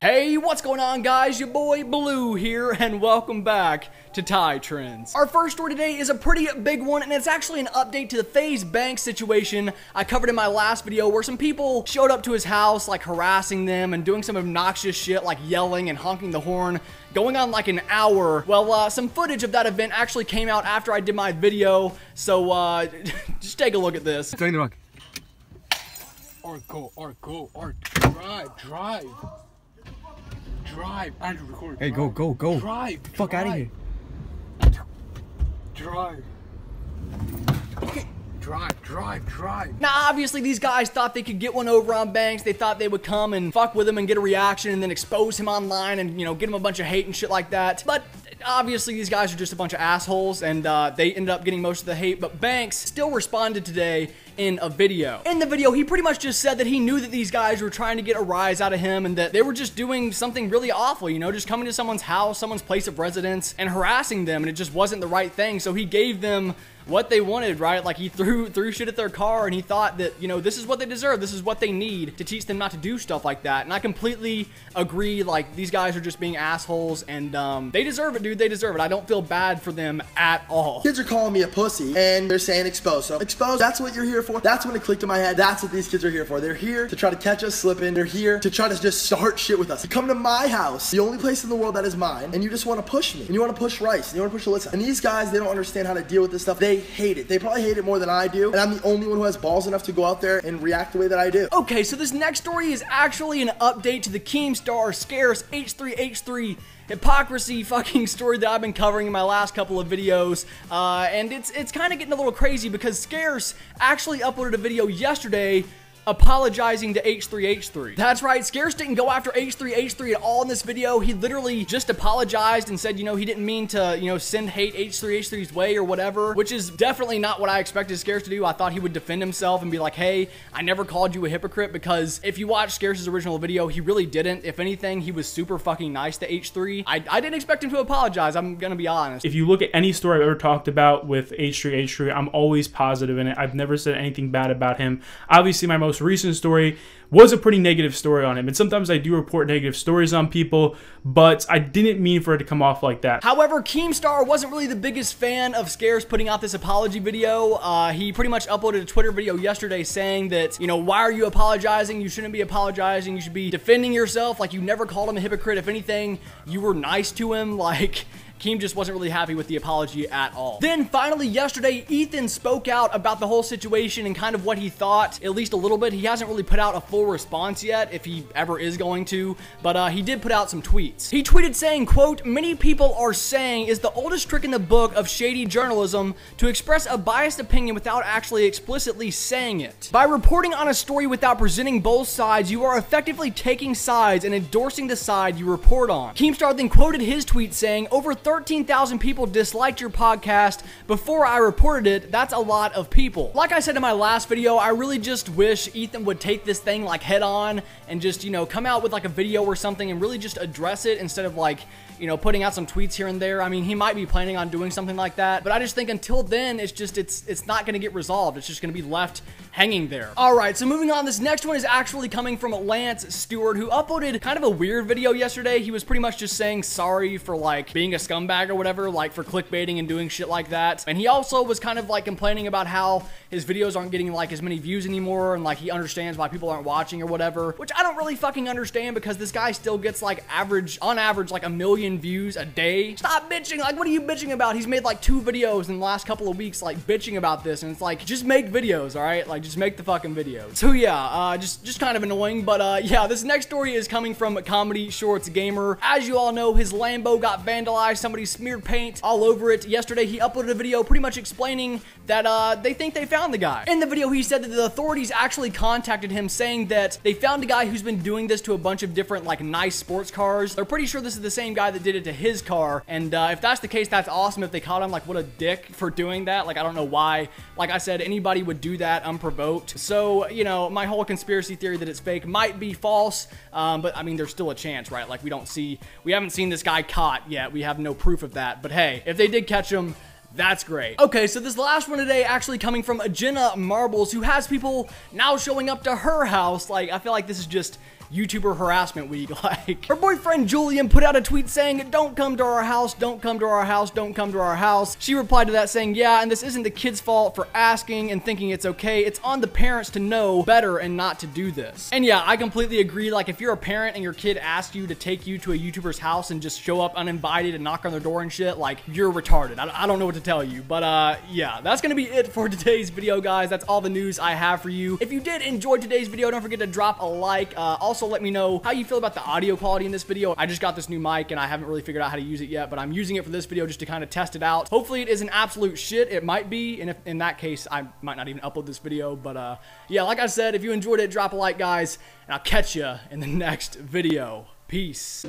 Hey, what's going on, guys? Your boy Blue here, and welcome back to TYTRENDS. Our first story today is a pretty big one, and it's actually an update to the FaZe Banks situation I covered in my last video, where some people showed up to his house, like harassing them and doing some obnoxious shit, like yelling and honking the horn, going on like an hour. Well, some footage of that event actually came out after I did my video, so just take a look at this. Drive, Andrew, record. Hey, go. Drive. Fuck out of here. Drive. Okay. Drive. Now, obviously, these guys thought they could get one over on Banks. They thought they would come and fuck with him and get a reaction and then expose him online and, you know, get him a bunch of hate and shit like that. But obviously, these guys are just a bunch of assholes, and they ended up getting most of the hate. But Banks still responded today in a video. In the video, he pretty much just said that he knew that these guys were trying to get a rise out of him and that they were just doing something really awful, you know, just coming to someone's house, someone's place of residence, and harassing them, and it just wasn't the right thing. So he gave them what they wanted, right? Like, he threw shit at their car, and he thought that, you know, this is what they deserve, this is what they need to teach them not to do stuff like that. And I completely agree. Like, these guys are just being assholes, and they deserve it, dude. They deserve it. I don't feel bad for them at all. Kids are calling me a pussy, and they're saying expose. So expose, that's what you're here for. That's when it clicked in my head. That's what these kids are here for. They're here to try to catch us slipping. They're here to try to just start shit with us. You come to my house, the only place in the world that is mine, and you just want to push me, and you want to push Rice, and you want to push Alyssa. And these guys, they don't understand how to deal with this stuff. They hate it. They probably hate it more than I do, and I'm the only one who has balls enough to go out there and react the way that I do. Okay, so this next story is actually an update to the KEEMSTAR Scarce H3H3 hypocrisy fucking story that I've been covering in my last couple of videos, and it's kind of getting a little crazy because Scarce actually uploaded a video yesterday apologizing to H3H3. That's right, Scarce didn't go after H3H3 at all in this video. He literally just apologized and said, you know, he didn't mean to, you know, send hate H3H3's way or whatever, which is definitely not what I expected Scarce to do. I thought he would defend himself and be like, hey, I never called you a hypocrite, because if you watch Scarce's original video, he really didn't. If anything, he was super fucking nice to H3. I didn't expect him to apologize, I'm gonna be honest. If you look at any story I've ever talked about with H3H3, I'm always positive in it. I've never said anything bad about him. Obviously, my most recent story was a pretty negative story on him, and sometimes I do report negative stories on people, but I didn't mean for it to come off like that. However, KEEMSTAR wasn't really the biggest fan of Scarce putting out this apology video. He pretty much uploaded a Twitter video yesterday saying that, you know, why are you apologizing? You shouldn't be apologizing. You should be defending yourself. Like, you never called him a hypocrite. If anything, you were nice to him. Like, Keem just wasn't really happy with the apology at all. Then finally yesterday, Ethan spoke out about the whole situation and kind of what he thought, at least a little bit. He hasn't really put out a full response yet, if he ever is going to, but he did put out some tweets. He tweeted saying, quote, "Many people are saying is the oldest trick in the book of shady journalism to express a biased opinion without actually explicitly saying it. By reporting on a story without presenting both sides, you are effectively taking sides and endorsing the side you report on." KEEMSTAR then quoted his tweet saying, "Over 13,000 people disliked your podcast before I reported it. That's a lot of people." Like I said in my last video, I really just wish Ethan would take this thing like head on and just, you know, come out with like a video or something and really just address it instead of like, you know, putting out some tweets here and there. I mean, he might be planning on doing something like that, but I just think until then, it's not going to get resolved. It's just going to be left hanging there. All right, so moving on, this next one is actually coming from Lance Stewart, who uploaded kind of a weird video yesterday. He was pretty much just saying sorry for like being a scumbag or whatever, like for clickbaiting and doing shit like that. And he also was kind of like complaining about how his videos aren't getting like as many views anymore, and like he understands why people aren't watching or whatever, which I don't really fucking understand, because this guy still gets like on average like 1 million views a day. Stop bitching. Like, what are you bitching about? He's made like 2 videos in the last couple of weeks like bitching about this, and it's like, just make videos, all right? Like, just make the fucking videos. So yeah, just kind of annoying, but yeah, this next story is coming from ComedyShortsGamer. As you all know, his Lambo got vandalized. Somebody smeared paint all over it. Yesterday, he uploaded a video pretty much explaining that they think they found the guy. In the video, he said that the authorities actually contacted him saying that they found a guy who's been doing this to a bunch of different like nice sports cars. They're pretty sure this is the same guy that did it to his car, and if that's the case, that's awesome. If they caught him, like, what a dick for doing that. Like, I don't know why. Like I said, anybody would do that unprovoked. So, you know, my whole conspiracy theory that it's fake might be false, but I mean, there's still a chance, right? Like, we haven't seen this guy caught yet. We have no proof of that, but hey, if they did catch him, that's great. Okay, so this last one today actually coming from Jenna Marbles, who has people now showing up to her house. Like, I feel like this is just YouTuber harassment week. Like, her boyfriend Julian put out a tweet saying, "Don't come to our house, don't come to our house, don't come to our house." She replied to that saying, "Yeah, and this isn't the kid's fault for asking and thinking it's okay. It's on the parents to know better and not to do this." And yeah, I completely agree. Like, if you're a parent and your kid asks you to take you to a YouTuber's house and just show up uninvited and knock on their door and shit, like, you're retarded. I don't know what to tell you. But yeah, that's gonna be it for today's video, guys. That's all the news I have for you. If you did enjoy today's video, don't forget to drop a like. Also, let me know how you feel about the audio quality in this video. I just got this new mic and I haven't really figured out how to use it yet, but I'm using it for this video just to kind of test it out. Hopefully it isn't absolute shit. It might be, and if in that case, I might not even upload this video. But yeah, like I said, if you enjoyed it, drop a like, guys, and I'll catch you in the next video. Peace.